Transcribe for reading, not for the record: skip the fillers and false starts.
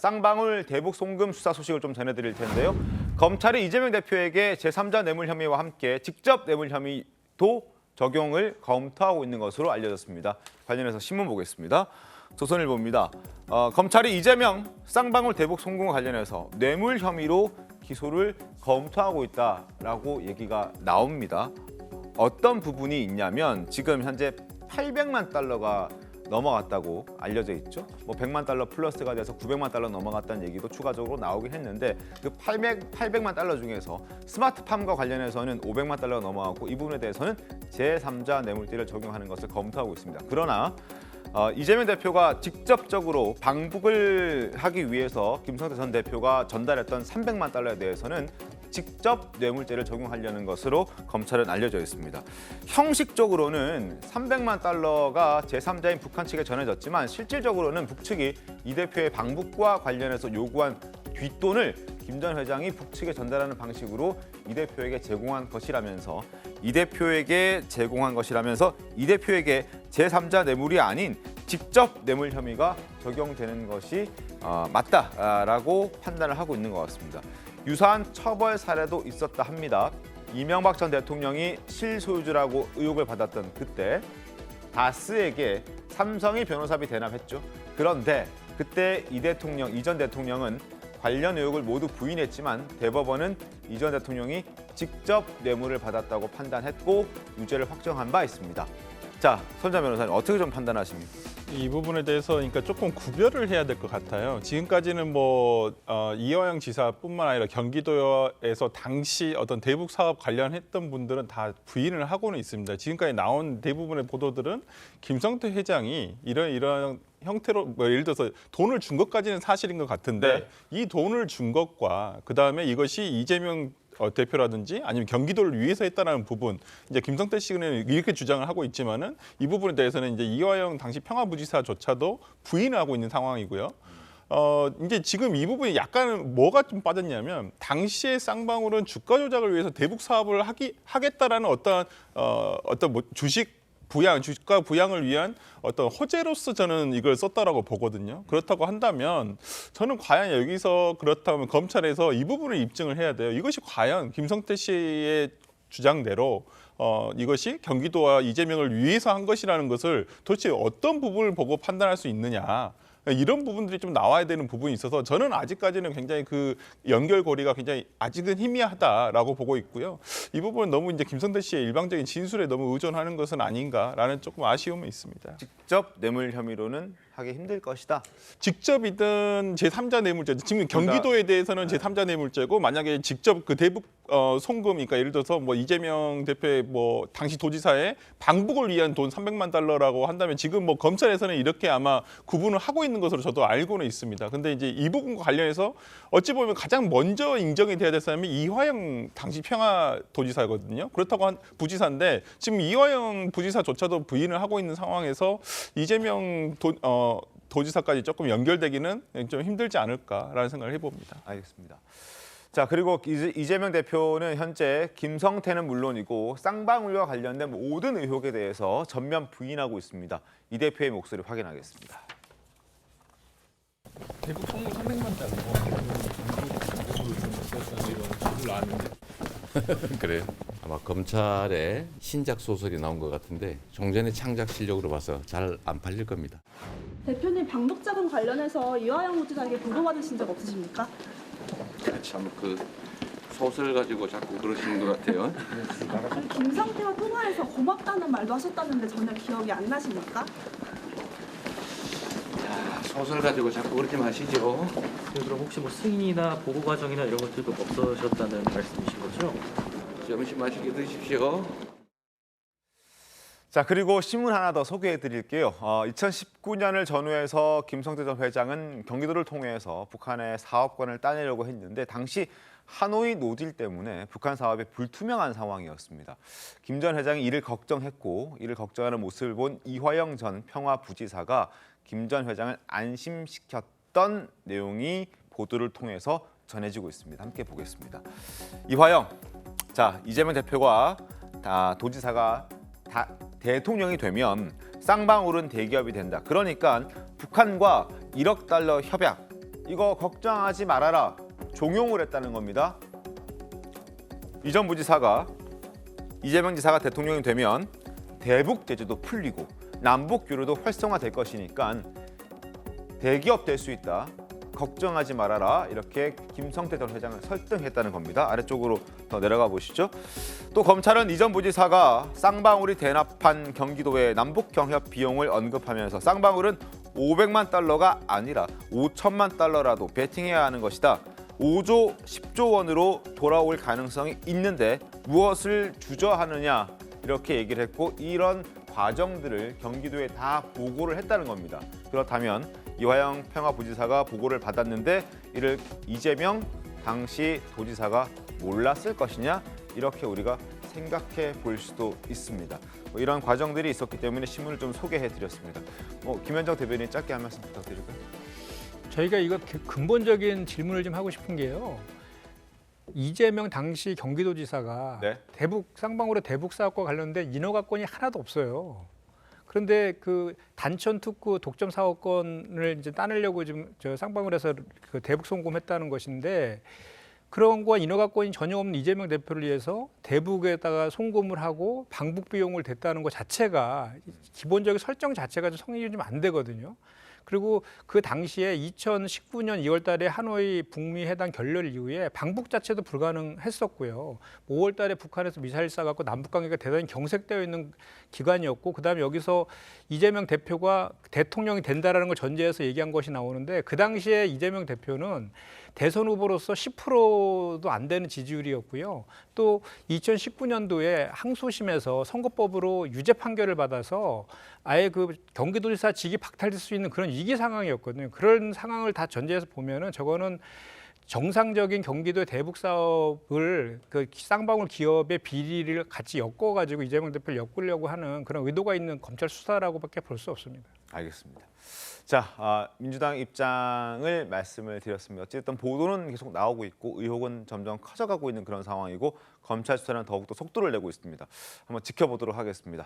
쌍방울 대북 송금 수사 소식을 좀 전해드릴 텐데요. 검찰이 이재명 대표에게 제3자 뇌물 혐의와 함께 직접 뇌물 혐의도 적용을 검토하고 있는 것으로 알려졌습니다. 관련해서 신문 보겠습니다. 조선일보입니다. 검찰이 이재명 쌍방울 대북 송금과 관련해서 뇌물 혐의로 기소를 검토하고 있다라고 얘기가 나옵니다. 어떤 부분이 있냐면 지금 현재 800만 달러가 넘어갔다고 알려져 있죠. 뭐 100만 달러 플러스가 돼서 900만 달러 넘어갔다는 얘기도 추가적으로 나오긴 했는데 그 800만 달러 중에서 스마트팜과 관련해서는 500만 달러가 넘어갔고 이 부분에 대해서는 제3자 뇌물죄를 적용하는 것을 검토하고 있습니다. 그러나 이재명 대표가 직접적으로 방북을 하기 위해서 김성태 전 대표가 전달했던 300만 달러에 대해서는 직접 뇌물죄를 적용하려는 것으로 검찰은 알려져 있습니다. 형식적으로는 300만 달러가 제3자인 북한 측에 전해졌지만 실질적으로는 북측이 이 대표의 방북과 관련해서 요구한 뒷돈을 김 전 회장이 북측에 전달하는 방식으로 이 대표에게 제공한 것이라면서 이 대표에게 제3자 뇌물이 아닌 직접 뇌물 혐의가 적용되는 것이 맞다라고 판단을 하고 있는 것 같습니다. 유사한 처벌 사례도 있었다 합니다. 이명박 전 대통령이 실소유주라고 의혹을 받았던 그때 다스에게 삼성이 변호사비 대납했죠. 그런데 그때 이 전 대통령은 관련 의혹을 모두 부인했지만 대법원은 이 전 대통령이 직접 뇌물을 받았다고 판단했고 유죄를 확정한 바 있습니다. 자, 손자 변호사님 어떻게 좀 판단하십니까? 이 부분에 대해서 그러니까 조금 구별을 해야 될 것 같아요. 지금까지는 이화영 지사뿐만 아니라 경기도에서 당시 어떤 대북 사업 관련했던 분들은 다 부인을 하고는 있습니다. 지금까지 나온 대부분의 보도들은 김성태 회장이 이런 형태로 예를 들어서 돈을 준 것까지는 사실인 것 같은데 이 돈을 준 것과 그다음에 이것이 이재명 대표라든지 아니면 경기도를 위해서 했다는 부분, 이제 김성태 씨는 이렇게 주장을 하고 있지만은 이 부분에 대해서는 이제 이화영 당시 평화부지사조차도 부인을 하고 있는 상황이고요. 이제 지금 이 부분이 약간 뭐가 좀 빠졌냐면 당시에 쌍방울은 주가 조작을 위해서 대북 사업을 하겠다라는 어떤 주식 부양, 주가 부양을 위한 어떤 호재로서 저는 이걸 썼다라고 보거든요. 그렇다고 한다면 저는 과연 여기서 그렇다면 검찰에서 이 부분을 입증을 해야 돼요. 이것이 과연 김성태 씨의 주장대로 이것이 경기도와 이재명을 위해서 한 것이라는 것을 도대체 어떤 부분을 보고 판단할 수 있느냐. 이런 부분들이 좀 나와야 되는 부분이 있어서 저는 아직까지는 굉장히 그 연결고리가 굉장히 아직은 희미하다라고 보고 있고요. 이 부분은 너무 이제 김성태 씨의 일방적인 진술에 너무 의존하는 것은 아닌가라는 조금 아쉬움은 있습니다. 직접 뇌물 혐의로는 하기 힘들 것이다. 직접이든 제3자 뇌물죄, 지금 경기도에 대해서는 제3자 뇌물죄고 만약에 직접 그 대북 송금, 그러니까 예를 들어서 이재명 대표의 당시 도지사의 방북을 위한 돈 300만 달러라고 한다면 지금 검찰에서는 이렇게 아마 구분을 하고 있는 것으로 저도 알고는 있습니다. 근데 이제 이 부분과 관련해서 어찌 보면 가장 먼저 인정이 돼야 될 사람이 이화영 당시 평화도지사거든요. 그렇다고 한 부지사인데 지금 이화영 부지사조차도 부인을 하고 있는 상황에서 이재명 도지사까지 조금 연결되기는 좀 힘들지 않을까라는 생각을 해봅니다. 알겠습니다. 자, 그리고 이재명 대표는 현재 김성태는 물론이고 쌍방울과 관련된 모든 의혹에 대해서 전면 부인하고 있습니다. 이 대표의 목소리 확인하겠습니다. 대북 송금 300만 달러 이런 나왔는데 그래요? 아마 검찰의 신작 소설이 나온 것 같은데 종전의 창작 실력으로 봐서 잘 안 팔릴 겁니다. 대표님 방북 자금 관련해서 이화영 부지사에게 보고받으신 적 없으십니까? 참 그 소설 가지고 자꾸 그러시는 것 같아요. 김성태와 통화해서 고맙다는 말도 하셨다는데 전혀 기억이 안 나십니까? 소설 가지고 자꾸 그러지 마시죠. 그럼 혹시 승인이나 보고 과정이나 이런 것들도 없으셨다는 말씀이신 거죠? 점심 맛있게 드십시오. 자, 그리고 신문 하나 더 소개해 드릴게요. 2019년을 전후해서 김성태 전 회장은 경기도를 통해서 북한의 사업권을 따내려고 했는데 당시 하노이 노딜 때문에 북한 사업이 불투명한 상황이었습니다. 김 전 회장이 이를 걱정했고 이를 걱정하는 모습을 본 이화영 전 평화부지사가 김 전 회장을 안심시켰던 내용이 보도를 통해서 전해지고 있습니다. 함께 보겠습니다. 이화영, 자, 이재명 대표가 도지사가 대통령이 되면 쌍방울은 대기업이 된다. 그러니까 북한과 1억 달러 협약, 이거 걱정하지 말아라 종용을 했다는 겁니다. 이 전 부지사가 이재명 지사가 대통령이 되면 대북 제재도 풀리고 남북 교류도 활성화될 것이니까 대기업 될 수 있다. 걱정하지 말아라. 이렇게 김성태 전 회장을 설득했다는 겁니다. 아래쪽으로 더 내려가 보시죠. 또 검찰은 이 전 부지사가 쌍방울이 대납한 경기도의 남북 경협 비용을 언급하면서 쌍방울은 500만 달러가 아니라 5천만 달러라도 베팅해야 하는 것이다. 5조, 10조 원으로 돌아올 가능성이 있는데 무엇을 주저하느냐 이렇게 얘기를 했고 이런 과정들을 경기도에 다 보고를 했다는 겁니다. 그렇다면 이화영 평화부지사가 보고를 받았는데 이를 이재명 당시 도지사가 몰랐을 것이냐 이렇게 우리가 생각해 볼 수도 있습니다. 이런 과정들이 있었기 때문에 신문을 좀 소개해드렸습니다. 김현정 대변인 짧게 한 말씀 부탁드릴까요? 저희가 이거 근본적인 질문을 좀 하고 싶은 게요. 이재명 당시 경기도지사가 네. 쌍방울의 대북 사업과 관련된 인허가권이 하나도 없어요. 그런데 그 단천 특구 독점 사업권을 이제 따내려고 지금 저 쌍방울에서 그 대북 송금했다는 것인데 그런 거와 인허가권이 전혀 없는 이재명 대표를 위해서 대북에다가 송금을 하고 방북 비용을 댔다는 것 자체가 기본적인 설정 자체가 좀 성립이 좀 안 되거든요. 그리고 그 당시에 2019년 2월 달에 하노이 북미 회담 결렬 이후에 방북 자체도 불가능했었고요. 5월 달에 북한에서 미사일 쏴갖고 남북 관계가 대단히 경색되어 있는 기간이었고 그다음에 여기서 이재명 대표가 대통령이 된다라는 걸 전제해서 얘기한 것이 나오는데 그 당시에 이재명 대표는 대선 후보로서 10%도 안 되는 지지율이었고요. 또 2019년도에 항소심에서 선거법으로 유죄 판결을 받아서 아예 그 경기도지사 직이 박탈될 수 있는 그런 위기 상황이었거든요. 그런 상황을 다 전제해서 보면은 저거는 정상적인 경기도의 대북 사업을 그 쌍방울 기업의 비리를 같이 엮어가지고 이재명 대표를 엮으려고 하는 그런 의도가 있는 검찰 수사라고밖에 볼 수 없습니다. 알겠습니다. 자, 민주당 입장을 말씀을 드렸습니다. 어쨌든 보도는 계속 나오고 있고 의혹은 점점 커져가고 있는 그런 상황이고 검찰 수사는 더욱더 속도를 내고 있습니다. 한번 지켜보도록 하겠습니다.